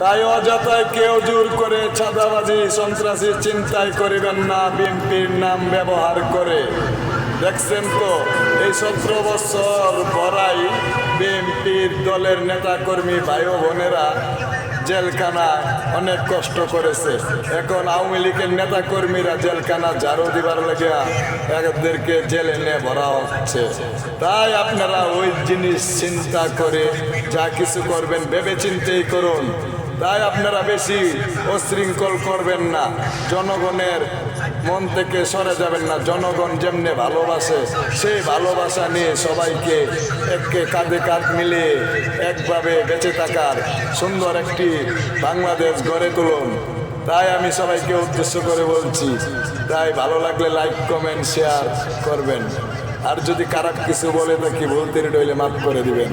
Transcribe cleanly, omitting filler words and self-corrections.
তাই অযথায় কেউ জোর করে চাঁদাবাজি সন্ত্রাসী চিন্তাই করিবেন না বিএনপির নাম ব্যবহার করে। দেখছেন তো এই 17 বছর পরাই বিএনপির দলের নেতাকর্মী ভাই ও বোনেরা জেলখানায় অনেক কষ্ট করেছে। এখন আওয়ামী লীগের নেতাকর্মীরা জেলখানা ঝাড়ু দিবার লেগে এদেরকে জেলে নিয়ে ভরা হচ্ছে। তাই আপনারা ওই জিনিস চিন্তা করে যা কিছু করবেন ভেবে চিন্তেই করুন। তাই আপনারা বেশি অশৃঙ্খল করবেন না, জনগণের মন থেকে সরে যাবেন না। জনগণ যেমনি ভালোবাসে সেই ভালোবাসা নিয়ে সবাইকে একে কাঁধে কাঁধ মিলিয়ে একভাবে বেঁচে থাকার সুন্দর একটি বাংলাদেশ গড়ে তুলুন। তাই আমি সবাইকে উদ্দেশ্য করে বলছি, তাই ভালো লাগলে লাইক কমেন্ট শেয়ার করবেন। আর যদি খারাপ কিছু বলে থাকি ভুল ত্রুটি হইলে মাফ করে দিবেন।